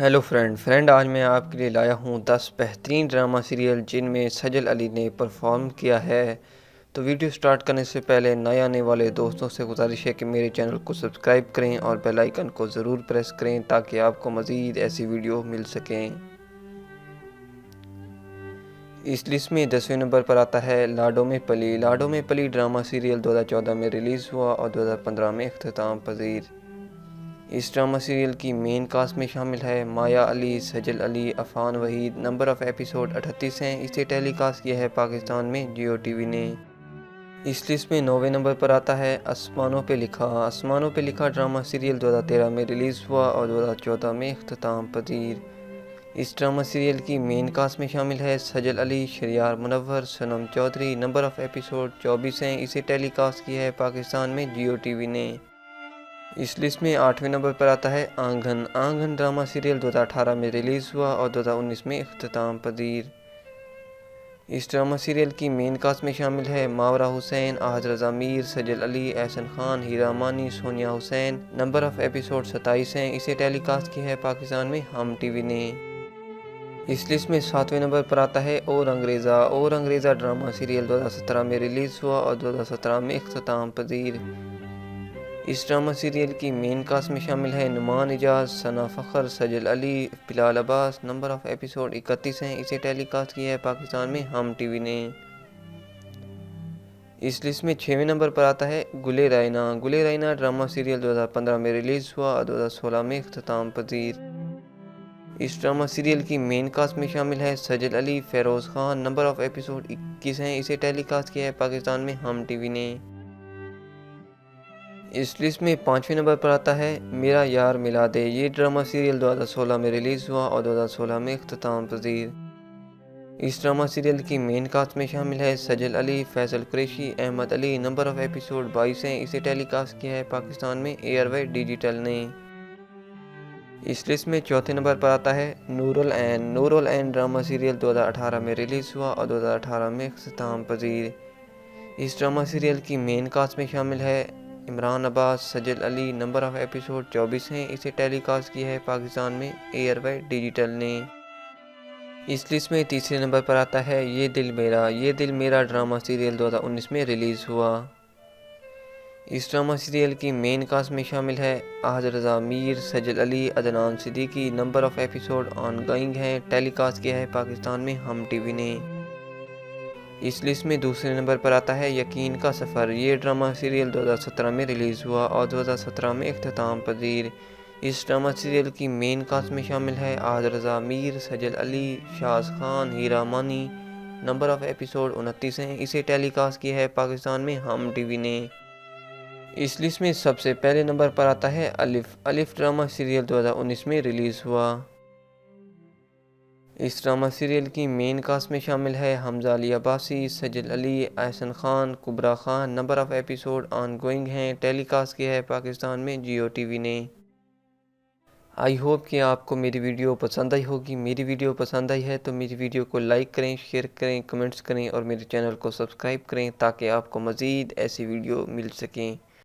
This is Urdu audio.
ہیلو فرینڈ آج میں آپ کے لیے لایا ہوں 10 بہترین ڈرامہ سیریل جن میں سجل علی نے پرفارم کیا ہے۔ تو ویڈیو سٹارٹ کرنے سے پہلے نئے آنے والے دوستوں سے گزارش ہے کہ میرے چینل کو سبسکرائب کریں اور بیل آئیکن کو ضرور پریس کریں تاکہ آپ کو مزید ایسی ویڈیو مل سکیں۔ اس لسٹ میں 10ویں نمبر پر آتا ہے لاڈو میں پلی۔ لاڈو میں پلی ڈرامہ سیریل 2014 میں ریلیز ہوا اور 2015 میں اختتام پذیر۔ اس ڈرامہ سیریل کی مین کاسٹ میں شامل ہے Maya Ali, Sajal Ali, Affan Waheed. Number of episode 38 ہیں۔ اسے ٹیلی کاسٹ کیا ہے پاکستان میں جیو ٹی وی نے۔ اس لسٹ میں 9ویں نمبر پر آتا ہے آسمانوں پہ لکھا۔ آسمانوں پہ لکھا ڈرامہ سیریل 2013 میں ریلیز ہوا اور 2014 میں اختتام پذیر۔ اس ڈرامہ سیریل کی مین کاسٹ میں شامل ہے سجل علی، شہریار منور، صنم چودھری۔ نمبر آف ایپیسوڈ 24 ہیں۔ اسے ٹیلی کاسٹ کیا ہے پاکستان میں جیو ٹی وی نے۔ اس لسٹ میں 8ویں نمبر پر آتا ہے آنگن۔ آنگن ڈرامہ سیریل 2018 میں ریلیز ہوا اور 2019 میں اختتام پذیر۔ اس ڈرامہ سیریل کی مین کاسٹ میں شامل ہے ماورا حسین، احد رضا میر، سجل علی، احسن خان، ہیرا مانی، سونیا حسین۔ نمبر آف ایپیسوڈ 27 ہیں۔ اسے ٹیلی کاسٹ کیا ہے پاکستان میں ہم ٹی وی نے۔ اس لسٹ میں 7ویں نمبر پر آتا ہے اور انگریزا۔ اور انگریزا ڈرامہ سیریل 2017 میں ریلیز ہوا اور 2017 میں اختتام پذیر۔ اس ڈرامہ سیریل کی مین کاسٹ میں شامل ہے نعمان اجاز، ثنا فخر، سجل علی، بلال عباس۔ نمبر آف ایپیسوڈ 31 ہیں۔ اسے ٹیلی کاسٹ کیا ہے پاکستان میں ہم ٹی وی نے۔ اس لسٹ میں 6ویں نمبر پر آتا ہے گلے رائنا۔ گلے رائنا ڈرامہ سیریل 2015 میں ریلیز ہوا اور 2016 میں اختتام پذیر۔ اس ڈرامہ سیریل کی مین کاسٹ میں شامل ہے Sajal Ali, Feroze Khan. Number of episode 21 ہیں۔ اسے ٹیلی کاسٹ کیا ہے پاکستان میں ہم ٹی وی نے۔ اس لسٹ میں 5ویں نمبر پر آتا ہے میرا یار ملا دے۔ یہ ڈرامہ سیریل 2016 میں ریلیز ہوا اور 2016 میں اختتام پذیر۔ اس ڈرامہ سیریل کی مین کاسٹ میں شامل ہے سجل علی، فیصل قریشی، احمد علی۔ نمبر آف ایپیسوڈ 22 ہیں۔ اسے ٹیلی کاسٹ کیا ہے پاکستان میں ایئر وے ڈیجیٹل نے۔ اس لسٹ میں 4تھے نمبر پر آتا ہے نور العین۔ نور العین ڈرامہ سیریل 2018 میں ریلیز ہوا اور 2018 میں اختتام پذیر۔ اس ڈرامہ سیریل کی مین کاسٹ میں شامل ہے عمران عباس، سجل علی۔ نمبر آف ایپیسوڈ 24 ہیں۔ اسے ٹیلی کاسٹ کیا ہے پاکستان میں ایئر وے ڈیجیٹل نے۔ اس لسٹ میں 3رے نمبر پر آتا ہے یہ دل میرا۔ یہ دل میرا ڈرامہ سیریل 2019 میں ریلیز ہوا۔ اس ڈرامہ سیریل کی مین کاسٹ میں شامل ہے Ahad Raza Mir, Sajal Ali, Adnan Siddiqui. Number of episode on going ہیں۔ ٹیلی کاسٹ کیا ہے پاکستان میں ہم ٹی وی نے۔ اس لسٹ میں 2 نمبر پر آتا ہے یقین کا سفر۔ یہ ڈرامہ سیریل 2017 میں ریلیز ہوا اور 2017 میں اختتام پذیر۔ اس ڈرامہ سیریل کی مین کاسٹ میں شامل ہے احد رضا میر، سجل علی، شاز خان، ہیرا مانی۔ نمبر آف ایپیسوڈ 29 ہیں۔ اسے ٹیلی کاسٹ کیا ہے پاکستان میں ہم ٹی وی نے۔ اس لسٹ میں سب سے پہلے نمبر پر آتا ہے الف۔ الف ڈرامہ سیریل 2019 میں ریلیز ہوا۔ اس ڈرامہ سیریل کی مین کاسٹ میں شامل ہے حمزہ علی عباسی، سجل علی، Ahsan Khan, Kubra Khan. Number of episode on going ہیں۔ ٹیلی کاسٹ کیا ہے پاکستان میں جیو ٹی وی نے۔ آئی ہوپ کہ آپ کو میری ویڈیو پسند آئی ہوگی۔ میری ویڈیو پسند آئی ہے تو میری ویڈیو کو لائک کریں، شیئر کریں، کمنٹس کریں اور میرے چینل کو سبسکرائب کریں تاکہ آپ کو مزید ایسی ویڈیو مل سکیں۔